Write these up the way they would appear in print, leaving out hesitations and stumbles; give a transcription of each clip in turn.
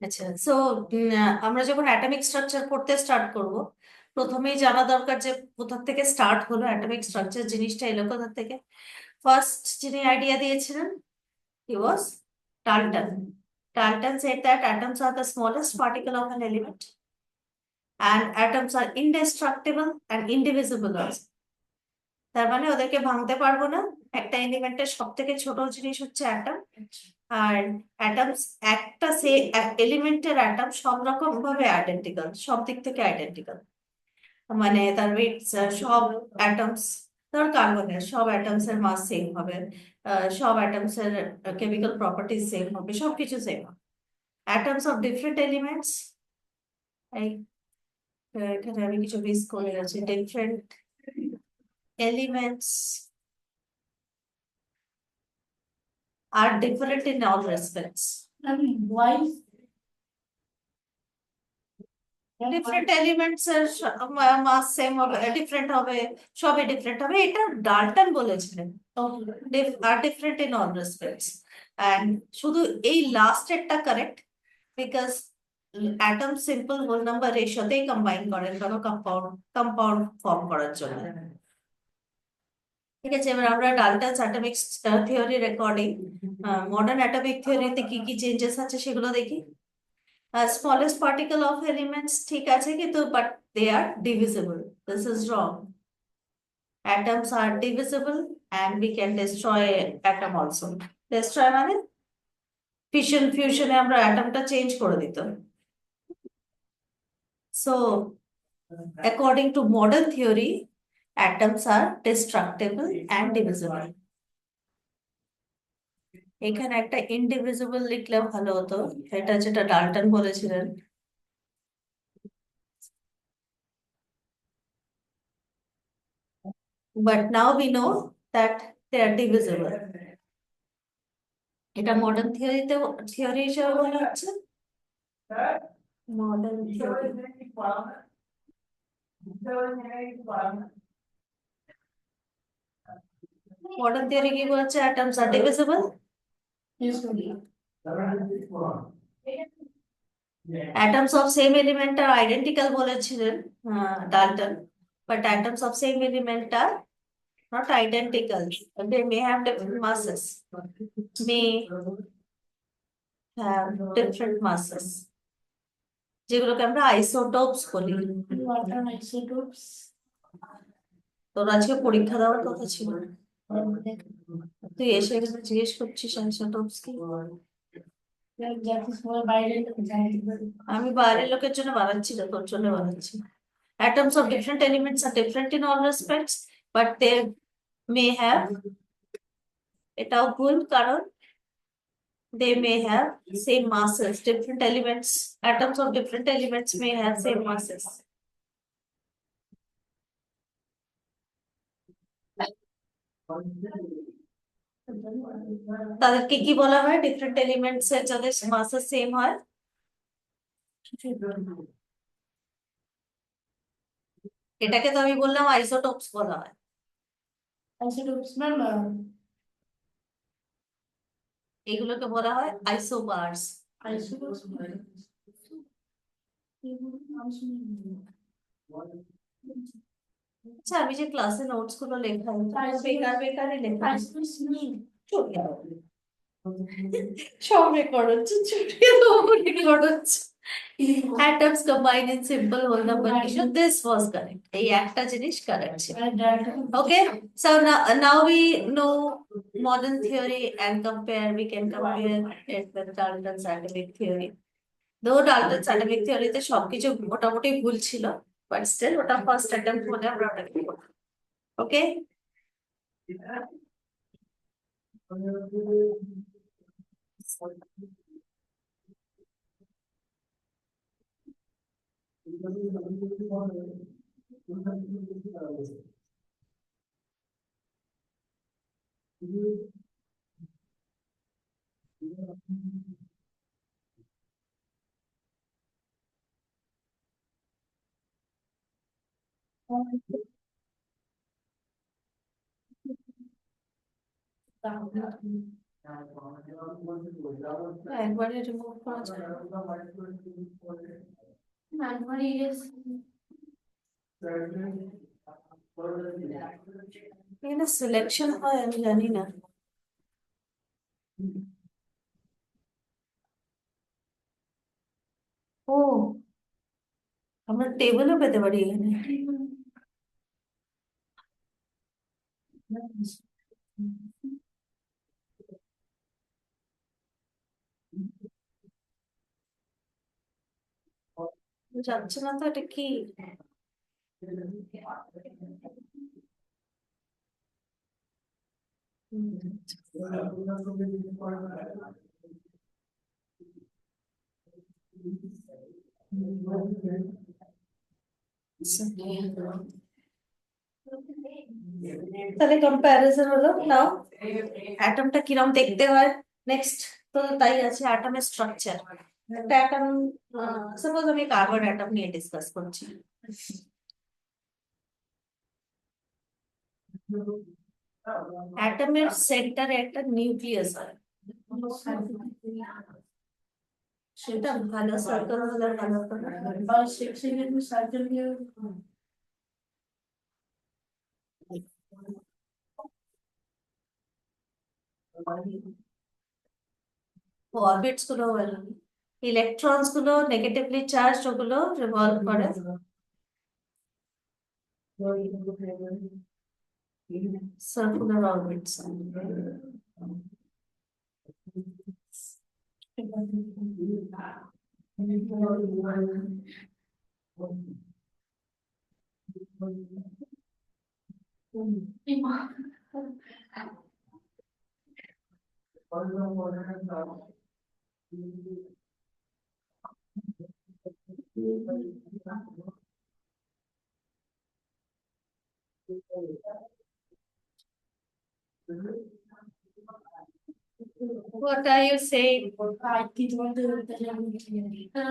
আচ্ছা, সো আমরা যখন অ্যাটমিক স্ট্রাকচার পড়তে স্টার্ট করব, প্রথমেই জানা দরকার যে কোথা থেকে স্টার্ট হলো অ্যাটমিক স্ট্রাকচার জিনিসটা এলো কোথা থেকে। ফার্স্ট যিনি আইডিয়া দিয়েছিলেন, he was Dalton. Dalton said that atoms are the smallest particle of an element and atoms are indestructible and indivisible also. তার মানে ওদেরকে ভাঙতে পারবো না। একটা এলিমেন্টের সব থেকে ছোট জিনিস হচ্ছে অ্যাটম। আর অ্যাটমস, একটা সে এলিমেন্টের অ্যাটম সব রকম ভাবে আইডেন্টিক্যাল, সব দিক থেকে আইডেন্টিক্যাল। মানে তার weight, সব অ্যাটমস, ধর কার্বনের সব অ্যাটমস এর মাস সেম হবে, সব অ্যাটমস এর কেমিক্যাল প্রপার্টিজ সেম হবে, সবকিছু সেম হবে। অ্যাটমস অফ ডিফারেন্ট এলিমেন্টস, এই এখানে আমি কিছু মিস করে গেছি, different elements are different in all respects. Why? Different elements এর মাস সেম হবে, ডিফারেন্ট হবে, সবই ডিফারেন্ট হবে, এটা ডাল্টন বলেছিলেন। Are different in all respects. And শুধু এই লাস্ট একটা correct, because atom simple whole number রেশিওতেই কম্বাইন করেন কারণ কম্পাউন্ড কম্পাউন্ড ফর্ম করার জন্য। ঠিক আছে, এবার আমরা Dalton's atomic theory recording, modern atomic থিওরিতে কি কি চেঞ্জেস আছে সেগুলো দেখি। Smallest particle of elements ঠিক আছে, কিন্তু but they are divisible. This is wrong. Atoms are divisible and we can destroy atom also. Destroy মানে fission, fusion এ আমরা অ্যাটমটা চেঞ্জ করে দিত। So according to modern theory, atoms are destructible and divisible. এখানে একটা ইনডিভিজিবল লিখলে ভালো হতো, এটা যেটা ডাল্টন বলেছিলেন। But now we know that they are divisible. এটা মডার্ন থিওরি হিসেবে বলা হচ্ছে মডার্ন থিওরি। মডার্ন থিওরি কি বলছে? Atoms are divisible. Atoms of same element are identical বলেছিলেন Dalton, but atoms of same element are not identical. They may have different masses. May have different masses. যেগুলোকে আমরা আইসোটোপস বলি। তোর আজকে পরীক্ষা দেওয়ার কথা ছিল, তুই এসে এখানে জিজ্ঞেস করছিস আইসোটোপস কি? আমি বাইরের লোকের জন্য বানাচ্ছি না, তোর জন্য বানাচ্ছি। Atoms of different elements are different in all respects, but they may have, এটাও ভুল কারণ they may have same masses. Different elements, atoms of different elements may have same masses. তাদেরকে কি বলা হয়? ডিফারেন্ট এলিমেন্টস এর যাদের মাসেস সেম হয়, এটাকে তো আমি বললাম আইসোটোপস বলা হয়। আইসোটোপস না, এগুলোকে বলা হয় আইসোবার্স। আইসোটোপস আচ্ছা, আমি যে ক্লাসে নোটস গুলো লেখা বেকার বেকারই লেখা, সব রেকর্ড হচ্ছে, রেকর্ড হচ্ছে। Atoms combine in simple whole number ratio. This was correct. এই একটা জিনিস correct ছিল। Okay, so now we know modern theory and compare. We can compare it with Dalton's atomic theory. Though Dalton's atomic theory তে সবকিছু মোটামুটি ভুল ছিল, but still ওটা ফার্স্ট অ্যাটেম্প্ট বলে আমরা ওটাকে করব। Okay. একবারে রিমুভ করা যায় এখানে সিলেকশন হয় আমি জানি না। ও, আমরা টেবিলও পেতে পারি এখানে। যাচ্ছে না তো, এটা কি? তাহলে কম্প্যারিজন হলো নাও, অ্যাটমটা কিরম দেখতে হয়। নেক্সট তো তাই আছে অ্যাটমের স্ট্রাকচার। একটা অ্যাটম, সাপোজ আমি কার্বন অ্যাটম নিয়ে ডিসকাস করছি। অ্যাটমের সেন্টারে একটা নিউক্লিয়াস হয়, সেটা ভালো সার্কেল হলে ভালো হতো না? অরবিটস গুলো হলো, ইলেকট্রনস গুলো নেগেটিভলি চার্জ, ওগুলো রিভলভ করে circular orbits. What are you saying?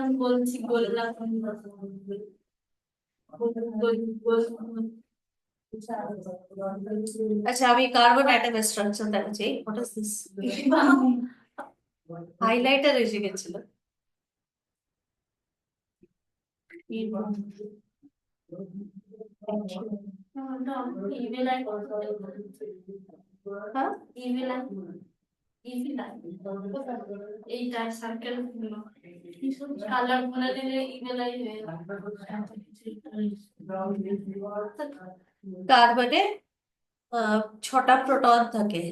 আমি বলছি, বললাম। আচ্ছা, আমি কার্বন অ্যাটমের স্ট্রাকচার দেখাচ্ছি। What is this? হাইলাইটার এসে গেছিল। হ্যাঁ, এইটা সার্কেল গুলো কালার গুলো দিলে ইমেল আই হয়ে কার্বনে 6টা প্রোটন থাকে,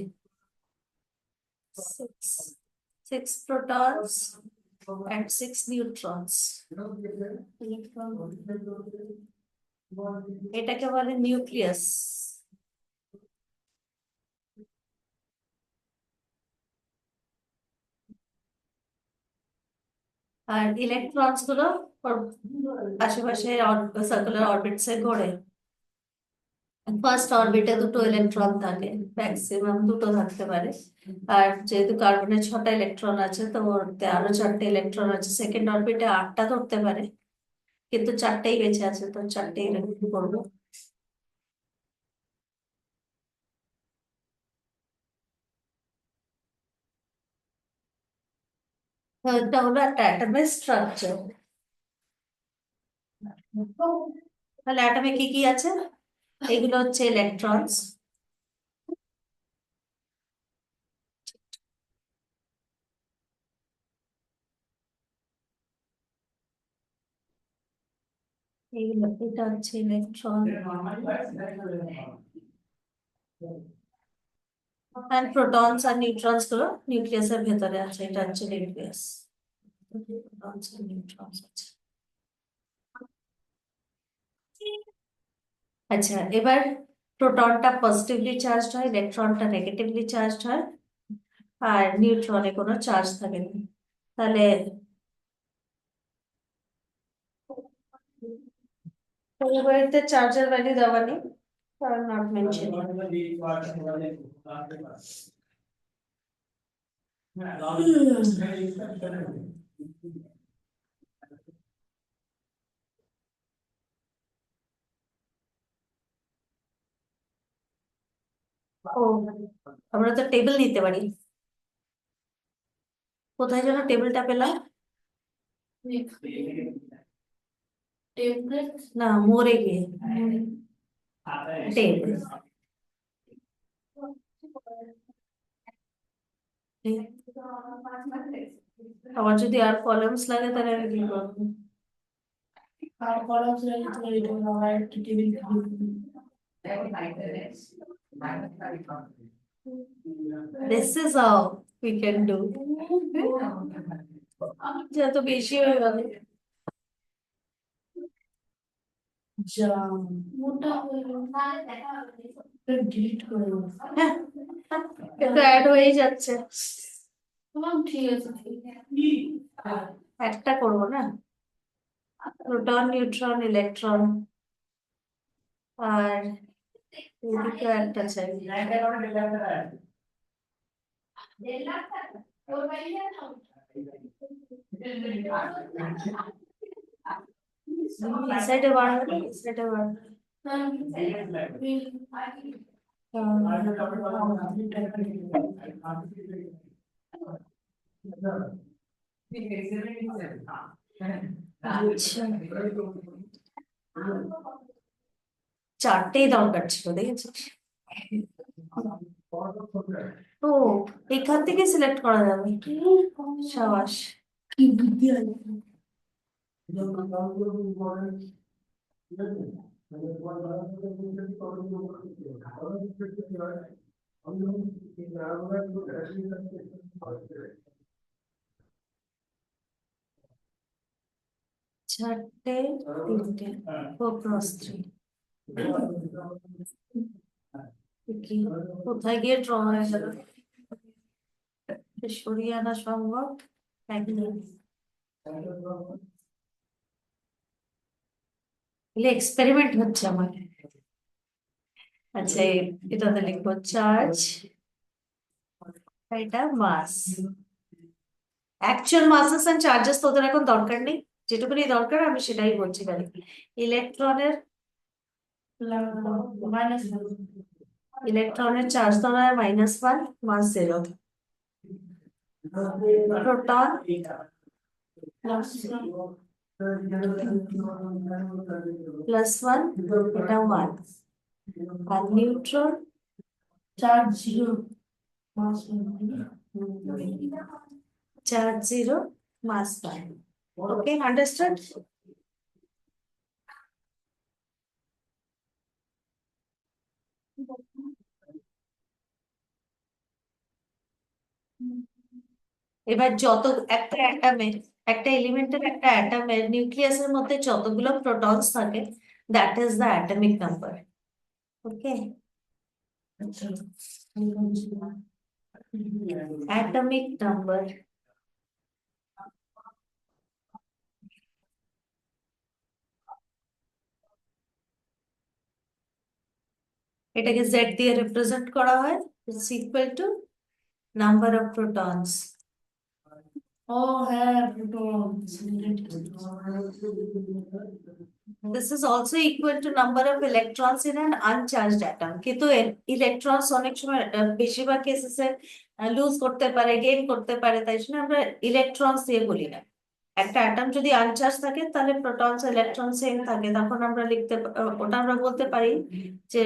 6 protons and 6 neutrons। এটাকে বলে নিউক্লিয়াস। আর ইলেকট্রনস গুলো ওর আশেপাশে সার্কুলার অরবিটসে ঘোরে। ফার্স্ট অরবিটে 2টো ইলেকট্রন থাকে, ম্যাক্সিমাম 2টো থাকতে পারে। আর যেহেতু কার্বনের 6টা ইলেকট্রন আছে, তো ওরতে আরো 4টে ইলেকট্রন আছে। সেকেন্ড অরবিটে 8টা ধরতে পারে, কিন্তু 4টেই বেঁচে আছে, তো 4টেই করবো। তো এটা হলো একটা অ্যাটমের স্ট্রাকচার। তাহলে অ্যাটমে কি কি আছে? এগুলো হচ্ছে ইলেকট্রনস, এইগুলো, এটা হচ্ছে ইলেকট্রন। আর প্রোটনস আর নিউট্রনস গুলো নিউক্লিয়াসের ভেতরে আছে, এটা হচ্ছে নিউক্লিয়াস। প্রোটনস আর নিউট্রনস আছে। আচ্ছা, এবার প্রোটনটা পজিটিভলি চার্জড হয়, ইলেকট্রনটা নেগেটিভলি চার্জড হয়, আর নিউট্রনে কোনো চার্জ থাকে না। তাহলে পরিবাহিতে চার্জের ভ্যালু দেওয়া নেই, কারণ নট মেনশন। ও, আমরা তো টেবিল নিতে পারি। কোথায় যেন টেবিলটা পেলাম? না, মোড়ে গিয়ে টেবিল। আমার যদি আর কলামস লাগে তাহলে আমি কি করবো? আর কলামস লাগে তো এটা আবার একটা table This is how we can do. যত বেশি হয়ে গেল। যা মোটা হয়ে ডিলিট করে দেবো। হ্যাঁ, এটা অ্যাড হয়েই যাচ্ছে। ঠিক আছে একটা করবো না, প্রোটন নিউট্রন ইলেকট্রন, আর এদিকে একটা চাই। সাইডে বাড়াবে, সাইডে বাড়াবে। আচ্ছা, চারটেই দরকার ছিল, দেখেছিস? ও, এখান থেকে সিলেক্ট করা যাবে। সাবাস। কি বুদ্ধি আছে চারটে, তিনটে, 4 × 3। কি, কোথায় গিয়ে ড্র হয়ে গেল? সরিয়ে আনা সম্ভব? একদম। এক্সপেরিমেন্ট হচ্ছে আমার। আচ্ছা, এটাতে লিখবো চার্জ, এটা মাস। অ্যাকচুয়াল মাসেস এন্ড চার্জেস তোদের এখন দরকার নেই, যেটুকুনি দরকার আমি সেটাই বলছি। খালি ইলেকট্রনের চার্জ ধরা হয় -1, মাস 0। প্রোটন +1, এটা 1। আর নিউট্রন চার্জ 0 মাস চার্জ 0, মাস 1। ওকে, আন্ডারস্ট্যান্ড? এবার যত একটা অ্যাটমের, একটা এলিমেন্টের, একটা অ্যাটমের নিউক্লিয়াসের মধ্যে যতগুলো প্রোটনস থাকে, that is the atomic number. Okay, আচ্ছা অ্যাটমিক নাম্বার। এটাকে জেড দিয়ে রিপ্রেজেন্ট করা হয়, it's equal to number of protons. ও হ্যাঁ protons This is also equal to number of electrons in an uncharged atom. কিন্তু ইলেকট্রনস অনেক সময় বেশিরভাগ কেসেসে লুজ করতে পারে, গেইন করতে পারে, তাই জন্য আমরা ইলেকট্রনস দিয়ে বলি না। একটা অ্যাটম যদি আনচার্জ থাকে তাহলে প্রোটনস ইলেকট্রন সেম থাকে, তখন আমরা ওটা আমরা বলতে পারি যে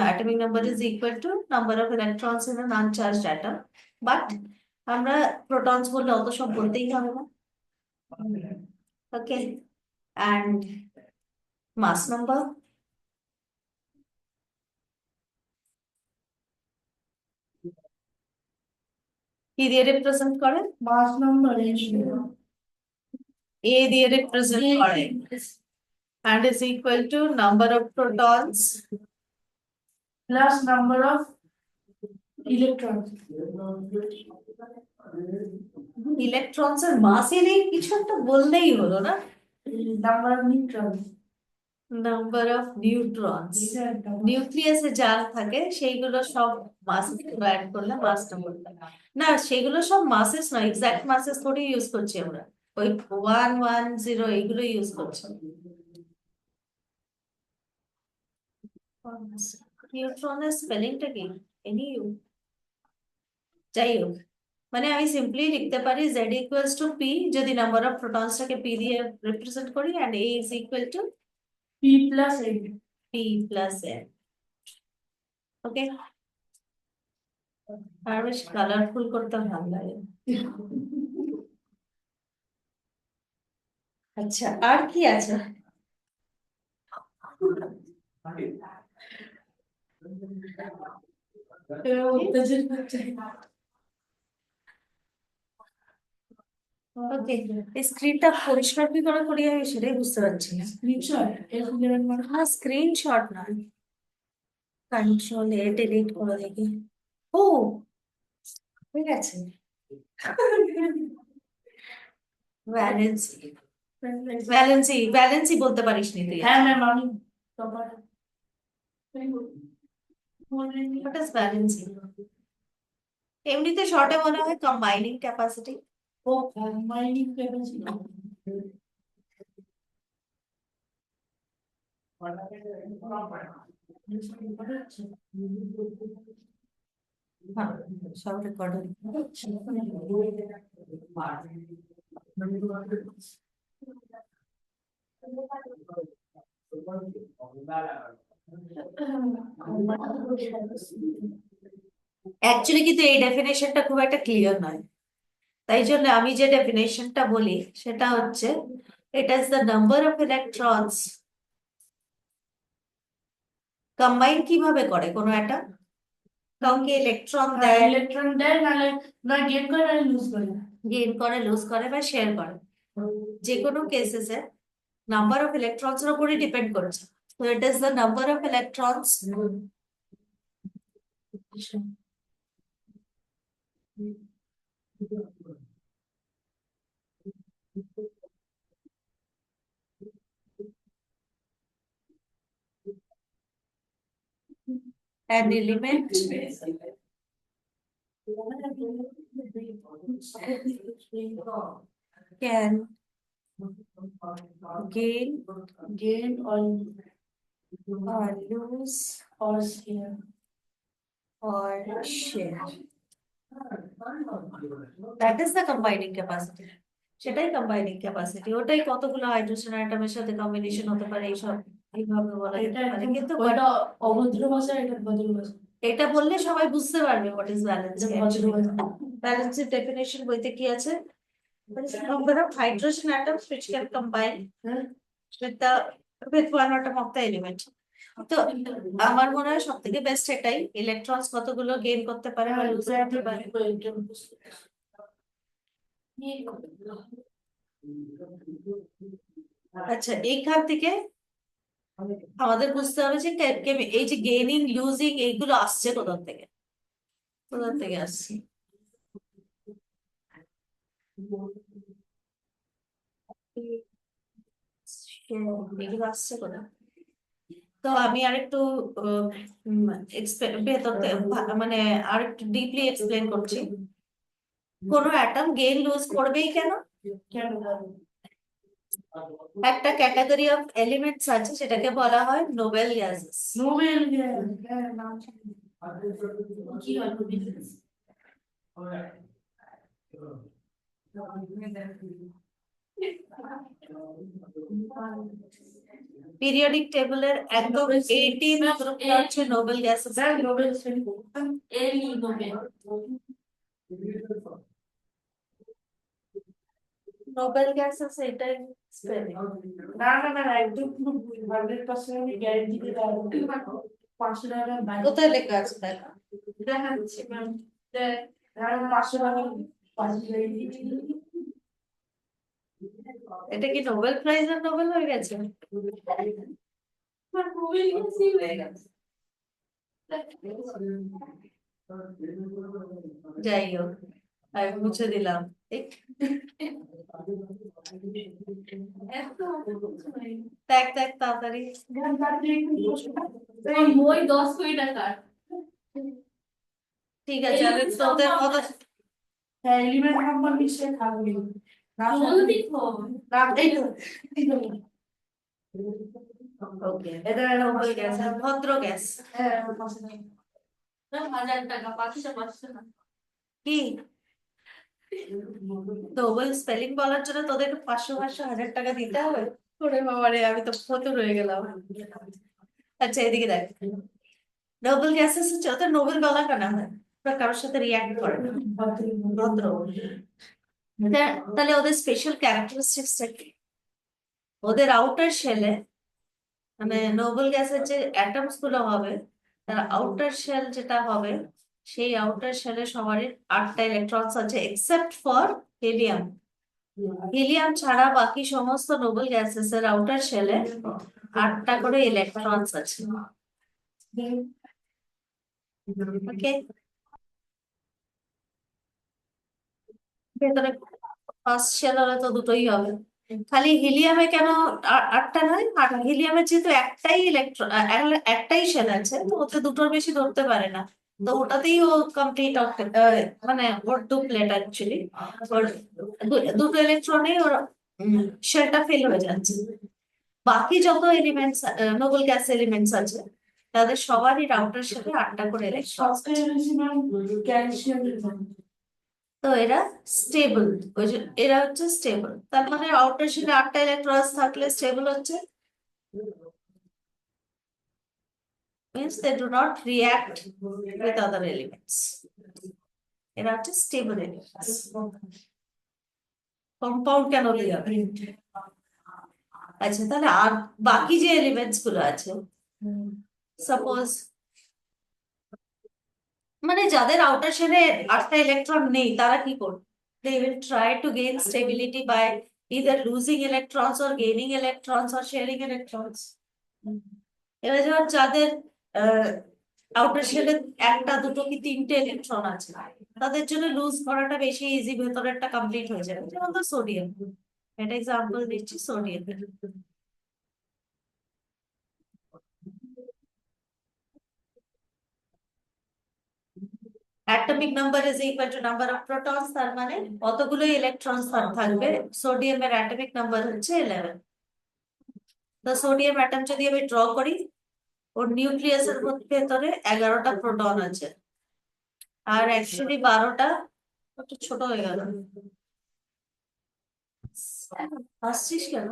atomic number is equal to number of electrons in an uncharged atom. But আমরা প্রোটনস বললে অত সব বলতেই হবে না। ওকে, অ্যান্ড মাস নাম্বার কি দিয়ে রিপ্রেজেন্ট করে? মাস নাম্বার এ দিয়ে রিপ্রেজেন্ট করে, and is equal to number of protons plus number of electrons electrons এর মাস এর কিছু একটা বললেই হলো না? Number of neutrons number of neutrons. নিউক্লিয়াসে যা থাকে সেইগুলো সব মাস অ্যাড করলে মাস নাম্বার। না, সেগুলো সব মাসেস নয়, এক্সাক্ট মাসেস থোড়ি ইউজ করছি আমরা, ওই 1, 1, 0 এইগুলো ইউজ করছি। নিউট্রনের স্পেলিংটা কি? এনইউ, যাই হোক, মানে আমি সিম্পলি লিখতে পারি জেড ইকুয়ালস টু পি, যদি নাম্বার অফ প্রোটনসটাকে পি দিয়ে রিপ্রেজেন্ট করি, and A is equal to P plus N. P plus N. Okay, আর বেশ কালারফুল করতে ভালো লাগে। আচ্ছা, আর কি আছে? উত্তেজন হচ্ছে। ওকে, এই স্ক্রিনটা পরিষ্কার কি করে করি আমি সেটাই বুঝতে পারছি না। স্ক্রিনশট F11 মানে হ্যাঁ, স্ক্রিনশট নয়, কন্ট্রোল এ ডিলিট করে দেখি। ও, হয়ে গেছে। ভ্যালেন্সি, ভ্যালেন্সি বলতে পারিস নি তুই। হ্যাঁ ম্যাম আমি টপার। What is valency? এমনিতে শর্টে বলা হয় কম্বাইনিং ক্যাপাসিটি। ও কম্বাইনিং ক্যাপাসিটি। হ্যাঁ, সব রেকর্ড। অ্যাকচুয়ালি কিন্তু এই ডেফিনেশনটা খুব একটা ক্লিয়ার নয়, তাই জন্য আমি যে ডেফিনেশনটা বলি সেটা হচ্ছে it is the number of electrons combine কিভাবে করে কোনো একটা, কাউকে ইলেকট্রন দেয়, ইলেকট্রন দেয় নালে না গেইন করে না লুজ করে। গেইন করে, লুজ করে বা শেয়ার করে, যে কোনো কেসেসে নাম্বার অফ ইলেকট্রনস এর উপরই ডিপেন্ড করছে। তো it is the number of electrons an element can gain or lose or share. or share. That is the combining capacity. সেটাই কম্বাইনিং ক্যাপাসিটি, ওটাই কতগুলো হাইড্রোজেন অ্যাটমের সাথে কম্বিনেশন হতে পারে, এইসব এইভাবে বলা যেতে এটা পারে। একদম কিন্তু ওটা অভদ্র ভাষা, এটা ভদ্র ভাষা। এটা বললে সবাই বুঝতে পারবে হোয়াট ইজ ব্যালেন্স। এটা ভদ্র ভাষা। ব্যালেন্সের ডেফিনেশন বইতে কি আছে? Number of hydrogen atoms which can combine with the with one atom of the element. তো আমার মনে হয় সব থেকে বেস্ট এটাই, ইলেকট্রনস কতগুলো গেইন করতে পারে বা লুজ করতে পারে। আচ্ছা, এইখান থেকে আমাদের বুঝতে হবে যে এই যে গেইনিং লুজিং এইগুলো আসছে কোথা থেকে, কোথা থেকে আসছে। এগুলো আসছে কোথা? তো আমি আরেকটু ভেতর মানে আরেকটু ডিপলি এক্সপ্লেন করছি। কোনো অ্যাটম গেইন লুজ করবেই কেন? কেন? একটা ক্যাটাগরি অফ এলিমেন্টস আছে সেটাকে বলা হয় নোবেল গ্যাসেস। নোবেল গ্যাস, হ্যাঁ নাম শুনি। কি হয় নোবেল গ্যাস? পিরিয়ডিক টেবিলের একদম 18th গ্রুপটা হচ্ছে নোবেল গ্যাসেস। স্যার নোবেল শ্রেণী এলি নোবেল। নোবেল গ্যাসেস এটাই স্পেলিং। না না না একদম 100% গ্যারান্টি দিতে পারবো। 500 টাকা বাইরে কোথায় লেখা আছে তাহলে? দেখাচ্ছি ম্যাম। 500 টাকা পাঠিয়ে দিয়েছি। এটা কি নোবেল প্রাইজের নোবেল হয়ে গেছে? নোবেল গ্যাসই হয়ে গেছে। যাই হোক, আমি মুছে দিলাম। দেখ দেখ তাড়াতাড়ি। বই 10 কোটি টাকার। ঠিক আছে, আমি তোদের মতো হ্যাঁ এলিমেন্ট নাম্বার নিশ্চয়ই থাকবে। জলদি খোল। ওকে, এটা নোবেল গ্যাস, ভদ্র গ্যাস। হ্যাঁ 1000 টাকা 500 না। কি নোবেল স্পেলিং বলার জন্য তোদেরকে 500 1000 টাকা দিতে হবে? ওরে বাবারে, আমি তো ফতুর হয়ে গেলাম। আচ্ছা এদিকে দেখ, নোবেল গ্যাসেস হচ্ছে ওদের নোবেল বলা কেন হয়? ওরা কারোর সাথে রিয়াক্ট করে না, ভদ্র। তাহলে ওদের স্পেশাল ক্যারেক্টারিস্টিক্সটা কি? ওদের আউটার শেলে, মানে নোবেল গ্যাসের যে অ্যাটমস গুলো হবে, তার আউটার শেল যেটা হবে, সেই আউটার শেলে সবারই 8টা ইলেকট্রনস আছে এক্সেপ্ট ফর হিলিয়াম। হিলিয়াম ছাড়া বাকি সমস্ত নোবেল গ্যাসেস এর আউটার শেলে 8টা করে ইলেকট্রনস আছে। ওকে, ভেতরে ফার্স্ট শেল হলে তো দুটোই হবে। খালি হিলিয়ামে কেন 8টা নয়? আর হিলিয়ামের যেহেতু একটাই ইলেকট্রন, একটাই শেল আছে, তো ওতে দুটোর বেশি ধরতে পারে না, তো ওটাতেই ও কমপ্লিট, মানে ওর ডুপ্লেট অ্যাকচুয়ালি। ওর দুটো ইলেকট্রনে ওর শেলটা ফেল হয়ে যাচ্ছে। বাকি যত এলিমেন্টস, নোবেল গ্যাস এলিমেন্টস আছে, তাদের সবারই রাউটার সাথে 8টা করে ইলেকট্রন। ক্যালসিয়াম। তো এরা স্টেবল, ওই যে এরা হচ্ছে স্টেবল, তার মানে আউটার শেলে 8টা ইলেকট্রন থাকলে স্টেবল হচ্ছে, means they do not react with other elements. এরা হচ্ছে স্টেবল এলিমেন্টস। কম্পাউন্ড কেন হতে যাবে? আচ্ছা তাহলে আর বাকি যে এলিমেন্টস গুলো আছে, সাপোজ মানে যাদের আউটার শেলে 8টা ইলেকট্রন নেই, তারা কি করবে? They will try to gain stability by either losing electrons or gaining electrons or sharing electrons. এবার যেমন যাদের আউটার শেলে 1টা 2টো কি 3টে ইলেকট্রন আছে, তাদের জন্য লুজ করাটা বেশি ইজি, ভেতরেরটা কমপ্লিট হয়ে যাবে। যেমন তো সোডিয়াম, এটা এক্সাম্পল দিচ্ছি sodium. Atomic number is equal to number of protons, তার মানে কতগুলো ইলেকট্রন থাকবে। সোডিয়ামের অ্যাটমিক নাম্বার হচ্ছে 11। তো সোডিয়াম অ্যাটম যদি আমি ড্র করি, ওর নিউক্লিয়াসের ভেতরে 11টা প্রোটন আছে, আর অ্যাকচুয়ালি 12টা, একটু ছোট হয়ে গেল। হাসছিস কেন?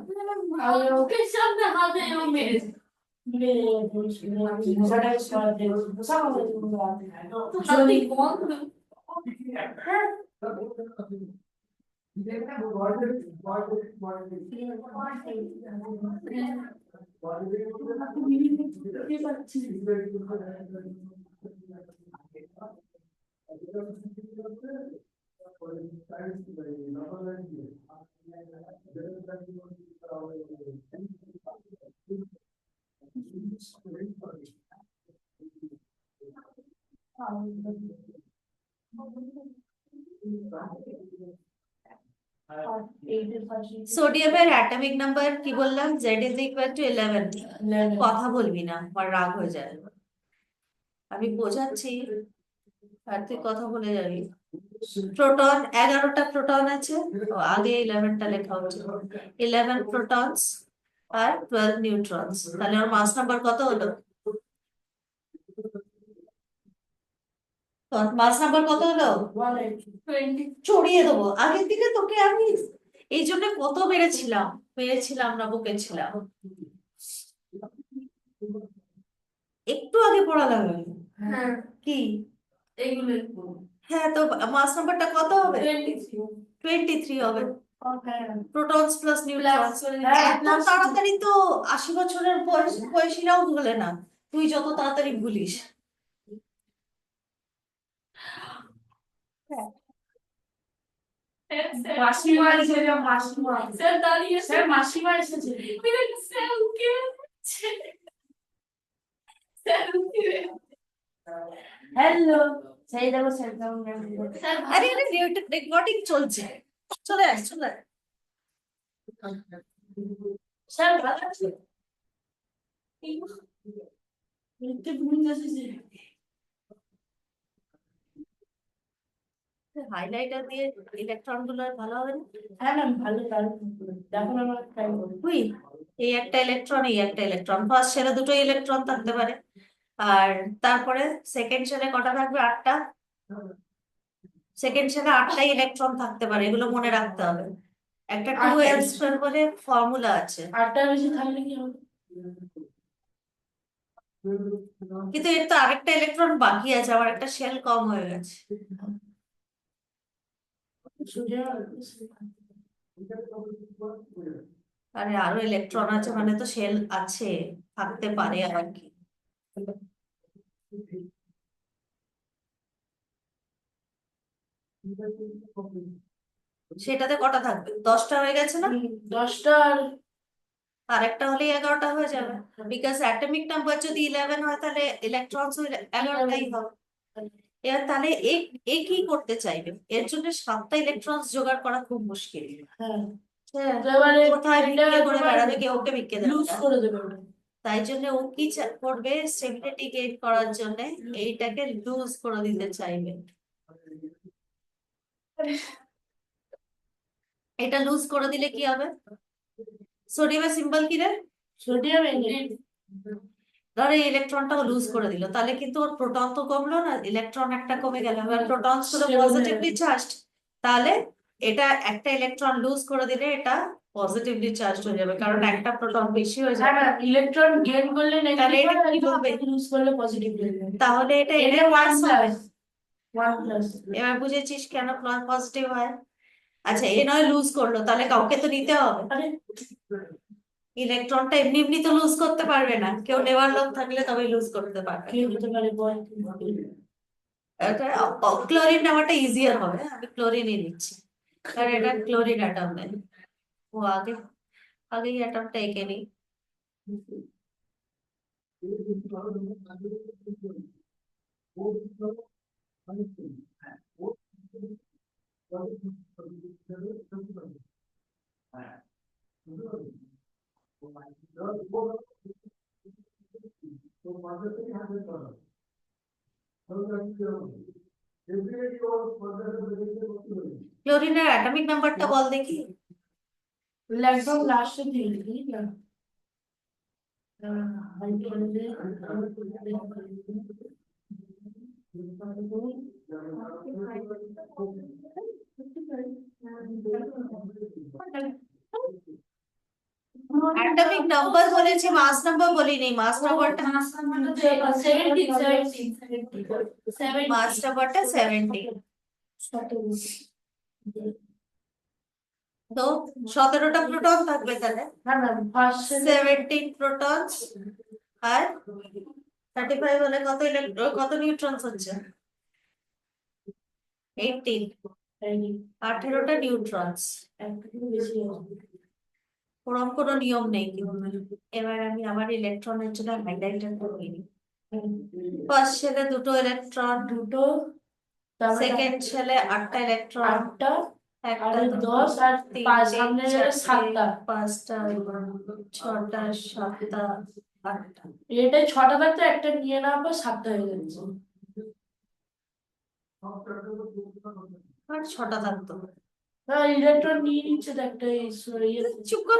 সোডিয়ামের অ্যাটমিক নাম্বার কি বললাম? Z is equal two 11। কথা বলবি না, আমার রাগ হয়ে যায়। আমি বোঝাচ্ছি আর তুই কথা বলে যাবি। প্রোটন 11টা প্রোটন আছে, ও আগে 11টা লেখা হচ্ছে, 11 প্রোটনস আর 12 নিউট্রনস। তাহলে ওর মাস নাম্বার কত হলো? তোর মাস নাম্বার কত হলো? 20। চড়িয়ে দেবো। আগের দিকে তোকে আমি এই জন্য কত মেরেছিলাম, মেরেছিলাম না বকেছিলাম। একটু আগে পড়া লাগবে। হ্যাঁ, কি? এইগুলো হ্যাঁ, তো মাস নাম্বারটা কত হবে? 23 হবে। Protons plus neutrons. এত তাড়াতাড়ি তো 80 বছরের বয়সীরাও ভুলে না, তুই যত তাড়াতাড়ি ভুলিস। মাসিমা এসেছে, মাসিমা স্যার দাঁড়িয়ে, স্যার মাসিমা এসেছে। স্যার উঠে স্যার উঠে হ্যালো, সেই দেখো স্যার কেমন স্যার। আরে আরে, রেকর্ডিং চলছে, চলে আয় চলে আয়। স্যার ভালো আছে? একটু ঘুমিয়ে এসেছে। হাইলাইটার দিয়ে ইলেকট্রন গুলো আর ভালো হবে না? হ্যাঁ ম্যাম, ভালো তার দেখো না, আমার ট্রাই করি। হুই, এই একটা ইলেকট্রন, এই একটা ইলেকট্রন, ফার্স্ট শেলে দুটো ইলেকট্রন থাকতে পারে, আর তারপরে সেকেন্ড শেলে কটা থাকবে? 8টা। সেকেন্ড শেলে 8টাই ইলেকট্রন থাকতে পারে, এগুলো মনে রাখতে হবে। একটা 2s আটটা স্কয়ার বলে ফর্মুলা আছে, আটটা বেশি থাকলে কি হবে? কিন্তু এর তো আরেকটা ইলেকট্রন বাকি আছে, আমার একটা শেল কম হয়ে গেছে। সোজা আরে আরো ইলেকট্রন আছে মানে তো শেল আছে, থাকতে পারে আর কি। সেটাতে কটা থাকবে? 10টা হয়ে গেছে না? 10টা আর আর একটা হলেই 11টা হয়ে যাবে, বিকজ অ্যাটমিক নাম্বার যদি 11 হয় তাহলে ইলেকট্রনস 11টাই হবে। এবার তাহলে এ এ কি করতে চাইবে? এর জন্য 7টা ইলেকট্রনস জোগাড় করা খুব মুশকিল। হ্যাঁ, হ্যাঁ, তো এবারে কোথায় এটা ভিক্ষে করে তোমার বেড়াবে, কেউ ওকে ভিক্ষে দেবে লুজ না। করে দেবে ওটা। তাই জন্য ও কি করবে, স্টেবিলিটি গেইন করার জন্য এইটাকে লুজ করে দিতে চাইবে। এটা লুজ করে দিলে কি হবে? সোডিয়ামের সিম্বল কি রে? সোডিয়াম এনএ ধর এই ইলেকট্রনটাও লুজ করে দিল, তাহলে কিন্তু ওর প্রোটন তো কমলো না, ইলেকট্রন একটা কমে গেল, এবার প্রোটনস গুলো Stable হয়ে পজিটিভলি যাবে। চার্জড। তাহলে এটা একটা ইলেকট্রন লুজ করে দিলে এটা পজিটিভলি চার্জ হয়ে যাবে, কারণ একটা প্রোটন বেশি হয়ে হ্যাঁ যাবে। না, ইলেকট্রন গেইন করলে তাহলে নেগেটিভ এটা হয় আর কি হবে? ইলেকট্রন লুজ করলে পজিটিভ হয়ে যাবে। তাহলে এটা এর এনএ ওয়ান প্লাস হবে। Plus 1 plus. এবার বুঝেছিস কেন পজিটিভ হয়? আচ্ছা, এ নয় লুজ করলো, তাহলে কাউকে তো নিতে হবে। আরে ইলেকট্রনটা এমনি এমনি তো লুজ করতে পারবে না, কেউ নেওয়ার লোক থাকলে তবে লুজ করতে পারবে। কি হতে পারে বল? ক্লোরিন নেওয়াটা ইজিয়ার হবে, আমি ক্লোরিনই নিচ্ছি, কারণ এটা ক্লোরিন অ্যাটম নেই। ও আগে আগেই অ্যাটমটা এঁকে নিই। ক্লোরিনের অ্যাটমিক নাম্বারটা বল দেখি। একদম লাস্টে দিয়ে দিই না। অ্যাটমিক নাম্বার বলেছি, মাস নাম্বার বলিনি। মাস নাম্বারটা মাস নাম্বারটা 70। তো 17টা প্রোটন থাকবে তাহলে, হ্যাঁ ম্যাম, ফার্স্ট 17 প্রোটনস। আর 35 হলে কত ইলেকট্রন, কত নিউট্রনস হচ্ছে? 18। 18টা নিউট্রনস। বেশি হবে। ওরকম কোনো নিয়ম নেই কিন্তু। এবার আমি আমার ইলেকট্রনের জন্য হাইলাইটার করে নিই। ফার্স্ট শেলে 2টো ইলেকট্রন, দুটো, তারপরে সেকেন্ড শেলে 8টা ইলেকট্রন, 8টা, একটা আরে দুটো 10 আর তিনটে সামনে গেলে চারটে 7টা। 5টা 6টা 7টা 8টা। এটা 6টা থাকতো, একটা নিয়ে নেওয়ার পর 7টা হয়ে যাচ্ছে। আর 6টা থাকতো। হ্যাঁ, ইলেকট্রন নিয়ে নিচ্ছে তো একটা চুপ কর,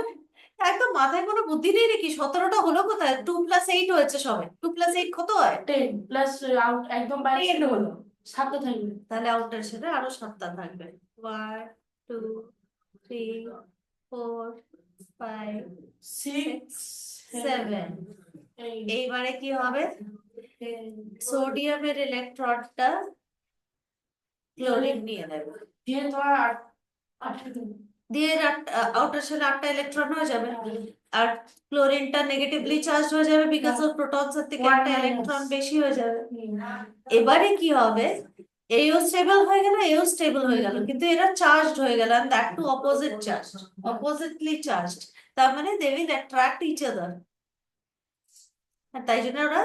একদম মাথায় কোনো বুদ্ধি নেই নাকি? 17টা হলো কোথায়? 2+8 হয়েছে সবে, 2+8 কত হয়? 10 প্লাস আউট একদম বাইরে 10 হলো। 7টা থাকবে। তাহলে আউটার সাথে আরো 7টা থাকবে। 1 2 3 4 5 6 7। 8 এইবারে কি হবে? 10 সোডিয়ামের ইলেকট্রনটা ক্লোরিন নিয়ে নেবে, দিয়ে তোমার 8 দিয়ে আউটার শেলে 8টা ইলেকট্রন হয়ে যাবে। আর ক্লোরিনটা নেগেটিভলি চার্জ হয়ে যাবে, বিকজ ওর প্রোটনস এর থেকে One একটা minus. ইলেকট্রন বেশি হয়ে যাবে। এবারে কি হবে? এও স্টেবল হয়ে গেল, এও স্টেবল হয়ে গেল, কিন্তু এরা চার্জড হয়ে গেল, and that too opposite charged, oppositely charged। তার মানে they will attract each other। আর তাই জন্য ওরা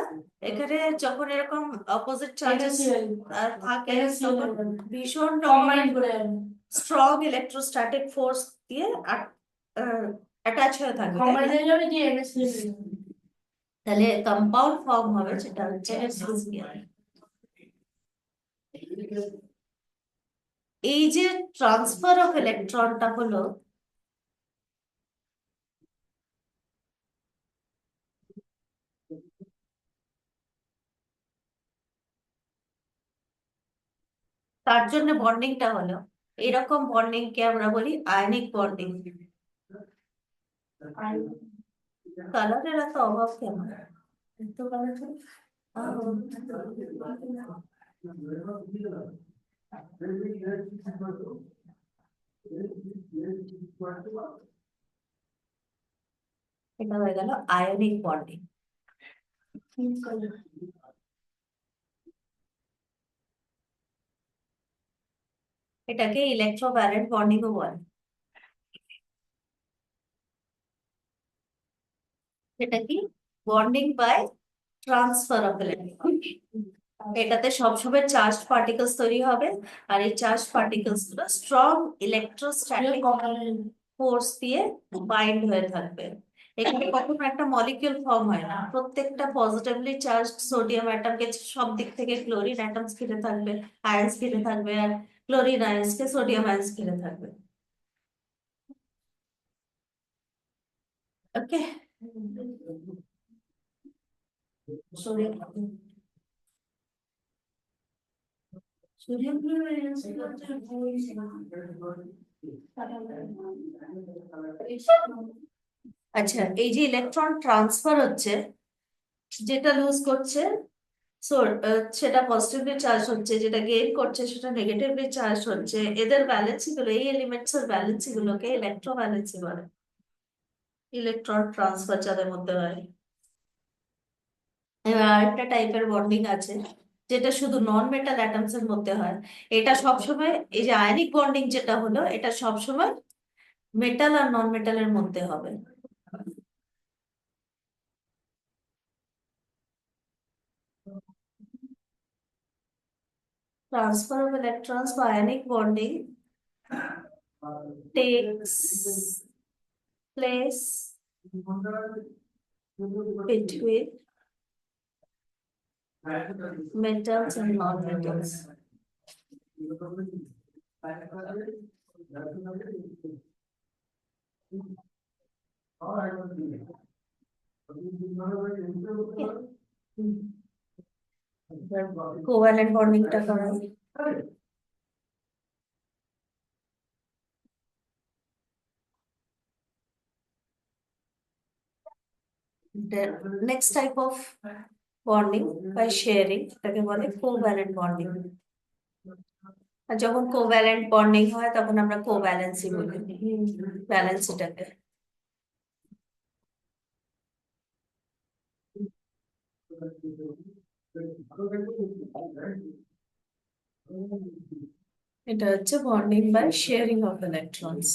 এখানে যখন এরকম অপোজিট চার্জেস আর থাকে, তখন ভীষণ কম্বাইন রকমের করে স্ট্রং ইলেকট্রোস্ট্যাটিক ফোর্স দিয়ে অ্যাটাচ হয়ে থাকবে, তাই কম্বাইন না? হয়ে যাবে, দিয়ে এনএসসি তাহলে কম্পাউন্ড ফর্ম হবে, যেটা হচ্ছে NaCl। এই যে ট্রান্সফার অফ ইলেকট্রনটা হলো, তার জন্য বন্ডিংটা হলো এরকম, বন্ডিং কে আমরা বলি আয়নিক বন্ডিং। কালারের এত অভাব কেন? এত কালার এটা হয়ে গেল আয়নিক বন্ডিং। এটাকে ইলেকট্রোভ্যালেন্ট বন্ডিং ও বলে। এটা কি? Bonding by transfer of electron. এটাতে সবসময় চার্জড পার্টিকেলস তৈরি হবে, আর এই চার্জ পার্টিকেলস গুলো স্ট্রং ইলেকট্রোস্ট্যাটিক ফোর্স দিয়ে বাইন্ড হয়ে থাকবে। এখানে কখনো একটা মলিকিউল ফর্ম হয় না, প্রত্যেকটা পজিটিভলি চার্জড সোডিয়াম অ্যাটমকে সব দিক থেকে ক্লোরিন অ্যাটমস ঘিরে থাকবে, আয়ন্স ঘিরে থাকবে, আর ক্লোরিন আয়ন্সকে সোডিয়াম আয়ন্স ঘিরে থাকবে। ওকে, আচ্ছা, এই যে ইলেকট্রন ট্রান্সফার হচ্ছে, যেটা লুজ করছে সেটা পজিটিভলি চার্জ হচ্ছে, যেটা গেইন করছে সেটা নেগেটিভলি চার্জ হচ্ছে, এদের ভ্যালেন্সি গুলো, এই এলিমেন্টস এর ভ্যালেন্সি গুলোকে ইলেকট্রোভ্যালেন্সি বলে। ইলেকট্রন ট্রান্সফার যাদের মধ্যে হয়। এবার আরেকটা টাইপের বন্ডিং আছে যেটা শুধু নন মেটাল অ্যাটমস এর মধ্যে হয়। এটা সবসময়, এই যে আয়নিক বন্ডিং যেটা হলো, এটা সবসময় মেটাল আর নন মেটালের মধ্যে হবে। Transfer of electrons by ionic bonding takes place between metals and non-metals. Covalent bonding টা করা হয়। The next type of bonding by sharing, এটাকে বলে কোভ্যালেন্ট বন্ডিং। আর যখন কোভ্যালেন্ট বন্ডিং হয় তখন আমরা কোভ্যালেন্সি বলি, ভ্যালেন্সিটাকে। এটা হচ্ছে bonding by sharing of electrons.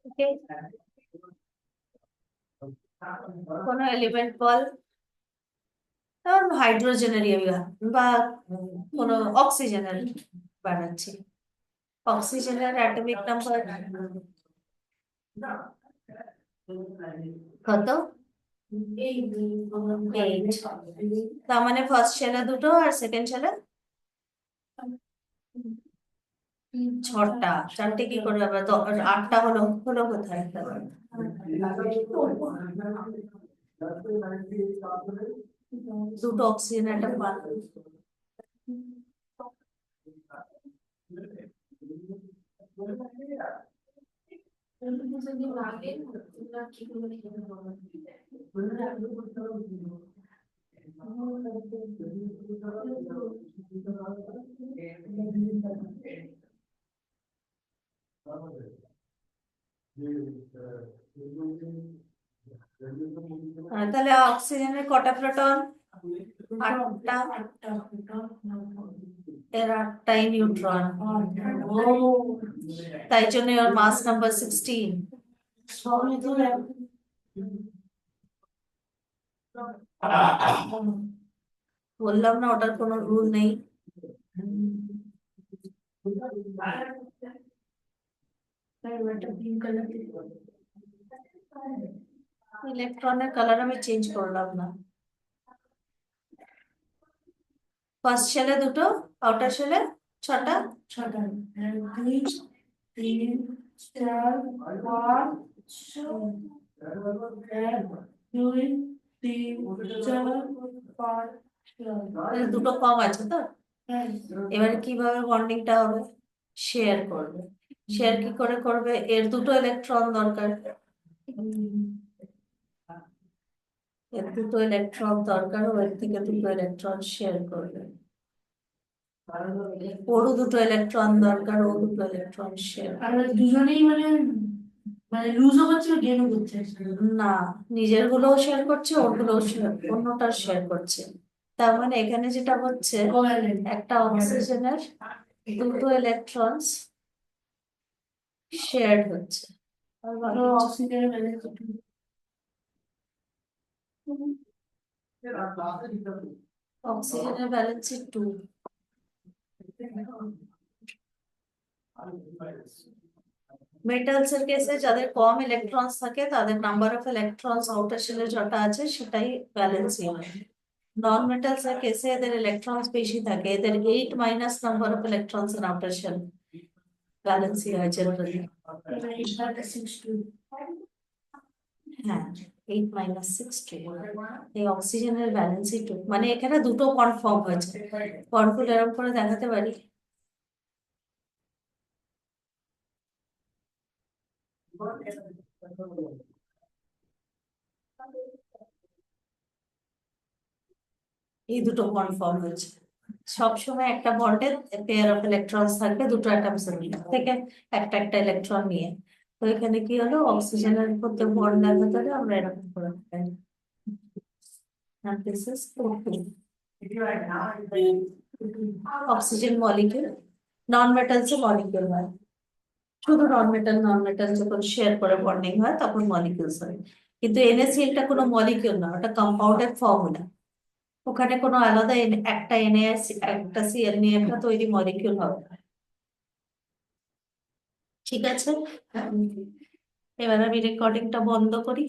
Okay, কোন এলিমেন্ট বল, যেমন হাইড্রোজেনের বা কোন অক্সিজেনের বানাচ্ছি, অক্সিজেনের অ্যাটমিক নাম্বার কত? 8। তার মানে ফার্স্ট শেলে দুটো আর সেকেন্ড শেলে 6টা। 4টে কি করে হবে? তো 8টা হলো হলো কোথায়? দুটো অক্সিজেন একটা পান। তাহলে অক্সিজেনের কটা প্রোটন? 8টা। এর 8টাই নিউট্রন, তাই জন্য ওর মাস নাম্বার 16। বললাম না ওটার কোনো রুল নেই। ইলেকট্রনের কালার আমি চেঞ্জ করলাম না। ফার্স্ট শেলে দুটো, আউটার শেলে ছটা। ছটা। এক, দুই, তিন, চার, পাঁচ, ছয়। এক, দুই, তিন, চার, পাঁচ, ছয়। তাহলে দুটো কম আছে তো। হ্যাঁ। এবারে কিভাবে বন্ডিংটা হবে? শেয়ার করবে। শেয়ার কি করে করবে? এর দুটো ইলেকট্রন দরকার, এর দুটো ইলেকট্রন দরকার, ও এর থেকে দুটো ইলেকট্রন শেয়ার করবে। ওরও দুটো ইলেকট্রন দরকার, ও দুটো ইলেকট্রন শেয়ার। আর দুজনেই মানে মানে লুজও করছে গেমও করছে। না, নিজের গুলোও শেয়ার করছে, ওর গুলোও শেয়ার, অন্যটা শেয়ার করছে। তার মানে এখানে যেটা হচ্ছে, কোভ্যালেন্ট। একটা অক্সিজেনের দুটো ইলেকট্রনস শেয়ার হচ্ছে, আর বাকি অক্সিজেনের ব্যালেন্স অক্সিজেনের ব্যালেন্স 2। মেটালস এর কেসে যাদের কম ইলেকট্রনস থাকে, তাদের নাম্বার অফ ইলেকট্রনস আউটার শেলে যটা আছে সেটাই ব্যালেন্সই হয়। নন মেটালস এর কেসে এদের ইলেকট্রনস বেশি থাকে, এদের 8 minus number of electrons in outer shell, ব্যালেন্সই হয় জেনারেলি। হ্যাঁ, 8 - 6 এই অক্সিজেনের ব্যালেন্সই 2, মানে এখানে দুটো কনফার্ম হয়েছে। ফর্মুলা এরকম করে দেখাতে পারি। এই দুটো কনফার্ম হয়েছে। সবসময় একটা বন্ডে পেয়ার অফ ইলেকট্রনস থাকবে, দুটো অ্যাটমস থেকে একটা একটা ইলেকট্রন নিয়ে। তো এখানে কি হলো, অক্সিজেনের মধ্যে বন্ড দেখাতে হলে আমরা এরকম করে পাই। And this is O2. Oxygen molecule, non metals A molecule হয়। শুধু নন মেটাল যখন শেয়ার করে বন্ডিং হয় তখন মলিকিউলস হয়। কিন্তু NaCl টা কোনো মলিকিউল না, ওটা কম্পাউন্ডেড ফর্মুলা। ওখানে কোনো আলাদা একটা একটা Cl নিয়ে একটা তৈরি মলিকিউল হবে না। ঠিক আছে, এবার আমি রেকর্ডিংটা বন্ধ করি।